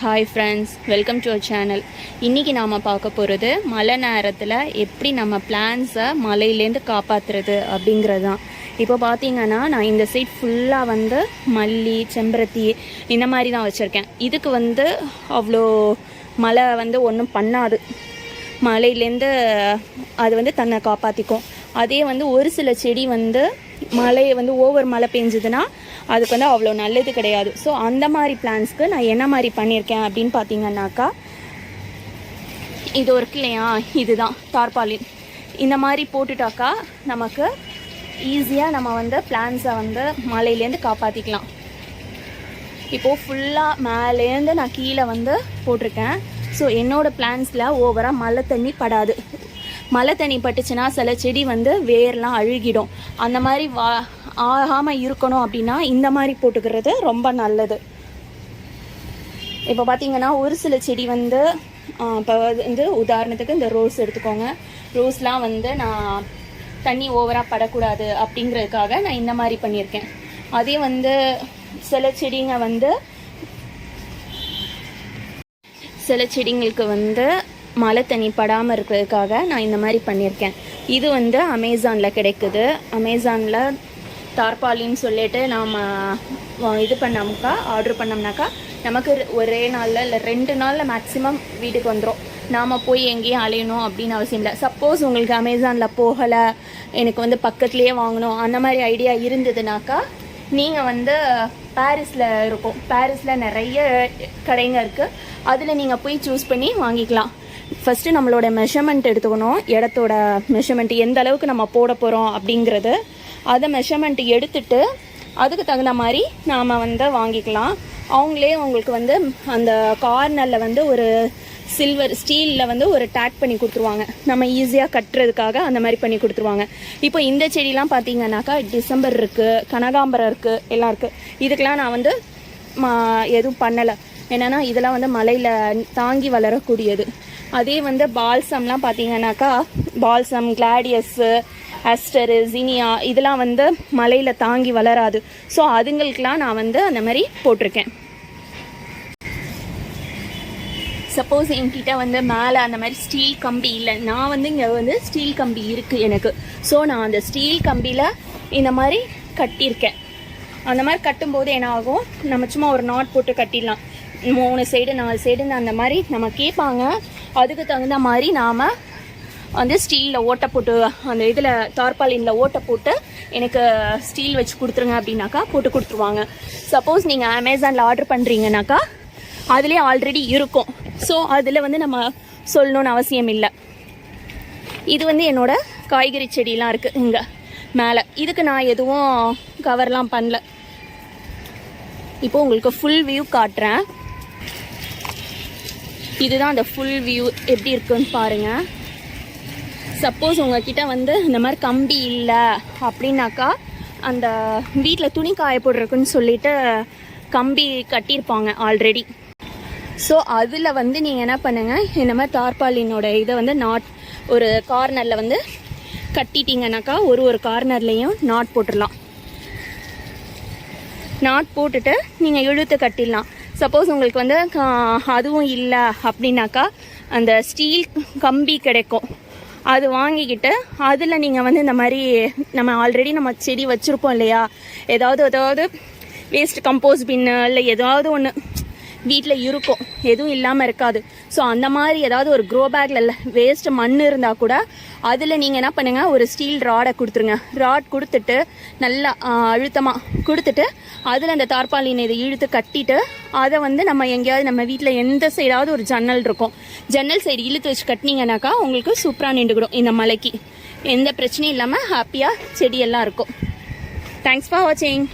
Hi friends, welcome to our channel. இன்றைக்கி நாம் பார்க்க போகிறது மழை நேரத்தில் எப்படி நம்ம பிளான்ஸை மழையிலேருந்து காப்பாற்றுறது அப்படிங்கிறது தான். இப்போ பார்த்தீங்கன்னா நான் இந்த சைட் ஃபுல்லாக மல்லி, செம்பருத்தி இந்த மாதிரி தான் வச்சுருக்கேன். இதுக்கு அவ்வளோ மழை ஒன்றும் பண்ணாது. மழையிலேருந்து அது தன்னை காப்பாற்றிக்கும். அதே ஒரு சில செடி மழை ஓவர் மழை பெஞ்சதுன்னா அதுக்கு அவ்வளோ நல்லது கிடையாது. ஸோ அந்த மாதிரி பிளான்ஸ்க்கு நான் என்ன மாதிரி பண்ணியிருக்கேன் அப்படின்னு பார்த்தீங்கன்னாக்கா, இது இருக்கு இல்லையா, இதுதான் டார்பாலின். இந்த மாதிரி போட்டுட்டாக்கா நமக்கு ஈஸியாக நம்ம பிளான்ஸை மழையிலேருந்து காப்பாற்றிக்கலாம். இப்போது ஃபுல்லாக மேலேருந்து நான் கீழே போட்டிருக்கேன். ஸோ என்னோடய பிளான்ஸில் ஓவராக மழை தண்ணி படாது. மழை தண்ணி பட்டுச்சுன்னா சில செடி வேர்லாம் அழுகிடும். அந்த மாதிரி ஆகாமல் இருக்கணும் அப்படின்னா இந்த மாதிரி போட்டுக்கிறது ரொம்ப நல்லது. இப்போ பார்த்தீங்கன்னா ஒரு சில செடி இப்போ உதாரணத்துக்கு இந்த ரோஸ் எடுத்துக்கோங்க. ரோஸ்லாம் நான் தண்ணி ஓவராக படக்கூடாது அப்படிங்கிறதுக்காக நான் இந்த மாதிரி பண்ணியிருக்கேன். அதே சில செடிங்களுக்கு மழை தண்ணி படாமல் இருக்கிறதுக்காக நான் இந்த மாதிரி பண்ணியிருக்கேன். இது அமேசானில் கிடைக்குது. அமேசானில் டார்பாலின்னு சொல்லிட்டு நாம் இது பண்ணோம்க்கா, ஆர்டர் பண்ணோம்னாக்கா நமக்கு ஒரே நாளில் இல்லை 2 நாளில் மேக்ஸிமம் வீட்டுக்கு வந்துடும். நாம் போய் எங்கேயும் அலையணும் அப்படின்னு அவசியம் இல்லை. சப்போஸ் உங்களுக்கு அமேசானில் போகலை, எனக்கு பக்கத்துலேயே வாங்கணும் அந்த மாதிரி ஐடியா இருந்ததுனாக்கா, நீங்கள் பாரிஸில் இருக்கும். பாரிஸில் நிறைய கடைங்க இருக்குது. அதில் நீங்கள் போய் சூஸ் பண்ணி வாங்கிக்கலாம். ஃபஸ்ட்டு நம்மளோட மெஷர்மெண்ட் எடுத்துக்கணும். இடத்தோட மெஷர்மெண்ட் எந்த அளவுக்கு நம்ம போட போகிறோம் அப்படிங்கிறது, அதை மெஷர்மெண்ட் எடுத்துட்டு அதுக்கு தகுந்த மாதிரி நாம் வாங்கிக்கலாம். அவங்களே உங்களுக்கு அந்த கார்னரில் ஒரு சில்வர் ஸ்டீலில் ஒரு டேக் பண்ணி கொடுத்துருவாங்க. நம்ம ஈஸியாக கட்டுறதுக்காக அந்த மாதிரி பண்ணி கொடுத்துருவாங்க. இப்போ இந்த செடிலாம் பார்த்தீங்கன்னாக்கா டிசம்பர் இருக்குது, கனகாம்பரம் இருக்குது, எல்லாம் இருக்குது. இதுக்கெலாம் நான் எதுவும் பண்ணலை. என்னென்னா இதெல்லாம் மலையில் தாங்கி வளரக்கூடியது. அதே பால்சம்லாம் பார்த்தீங்கன்னாக்கா, பால்சம், கிளாடியஸ்ஸு, அஸ்டரு, ஜீனியா இதெல்லாம் மலையில் தாங்கி வளராது. ஸோ அதுங்களுக்கெலாம் நான் அந்த மாதிரி போட்டிருக்கேன். சப்போஸ் என்கிட்ட மேலே அந்த மாதிரி ஸ்டீல் கம்பி இல்லை, நான் இங்கே ஸ்டீல் கம்பி இருக்குது எனக்கு. ஸோ நான் அந்த ஸ்டீல் கம்பியில் இந்த மாதிரி கட்டியிருக்கேன். அந்த மாதிரி கட்டும்போது என்ன ஆகும், நம்ம சும்மா ஒரு நாட் போட்டு கட்டிடலாம். 3 சைடு 4 சைடுன்னு அந்த மாதிரி நம்ம கேட்பாங்க. அதுக்கு தகுந்த மாதிரி நாம் ஸ்டீலில் ஓட்டை போட்டு, அந்த இதில் டார்பாலினில் ஓட்டை போட்டு எனக்கு ஸ்டீல் வச்சு கொடுத்துருங்க அப்படின்னாக்கா போட்டு கொடுத்துருவாங்க. சப்போஸ் நீங்கள் அமேசானில் ஆர்டர் பண்ணுறீங்கனாக்கா அதுலேயே ஆல்ரெடி இருக்கும். ஸோ அதில் நம்ம சொல்லணுன்னு அவசியம் இல்லை. இது என்னோடய காய்கறி செடியெலாம் இருக்குது இங்கே மேலே. இதுக்கு நான் எதுவும் கவர்லாம் பண்ணல. இப்போது உங்களுக்கு ஃபுல் வியூ காட்டுறேன். இதுதான் அந்த ஃபுல் வியூ எப்படி இருக்குன்னு பாருங்கள். சப்போஸ் உங்ககிட்ட இந்த மாதிரி கம்பி இல்லை அப்படின்னாக்கா, அந்த வீட்டில் துணி காய போடுறதுக்குன்னு சொல்லிட்டு கம்பி கட்டியிருப்பாங்க ஆல்ரெடி. ஸோ அதில் நீங்கள் என்ன பண்ணுங்கள், இந்த மாதிரி டார்பாலினோட இதை நாட் ஒரு கார்னரில் கட்டிட்டீங்கன்னாக்கா ஒரு கார்னர்லேயும் நாட் போட்டுடலாம். நாட் போட்டுட்டு நீங்கள் இழுத்து கட்டிடலாம். சப்போஸ் உங்களுக்கு அதுவும் இல்லை அப்படின்னாக்கா அந்த ஸ்டீல் கம்பி கிடைக்கும். அது வாங்கிக்கிட்டு அதில் நீங்கள் இந்த மாதிரி நம்ம ஆல்ரெடி நம்ம செடி வச்சுருப்போம் இல்லையா, ஏதாவது வேஸ்ட் கம்போஸ்ட் பின்னு இல்லை ஏதாவது ஒன்று வீட்டில் இருக்கும், எதுவும் இல்லாமல் இருக்காது. ஸோ அந்த மாதிரி ஏதாவது ஒரு க்ரோ பேக்கில் இல்லை வேஸ்ட்டு மண் இருந்தால் கூட அதில் நீங்கள் என்ன பண்ணுங்கள், ஒரு ஸ்டீல் ராடை கொடுத்துருங்க. ராட் கொடுத்துட்டு நல்லா அழுத்தமாக கொடுத்துட்டு அதில் அந்த டார்பாலின் இதை இழுத்து கட்டிட்டு அதை நம்ம எங்கேயாவது நம்ம வீட்டில் எந்த சைடாவது ஒரு ஜன்னல் இருக்கும், ஜன்னல் சைடு இழுத்து வச்சு கட்டினீங்கன்னாக்கா உங்களுக்கு சூப்பராக நின்றுக்கிடும். இந்த மலைக்கு எந்த பிரச்சனையும் இல்லாமல் ஹாப்பியாக செடியெல்லாம் இருக்கும். தேங்க்ஸ் ஃபார் வாட்சிங்.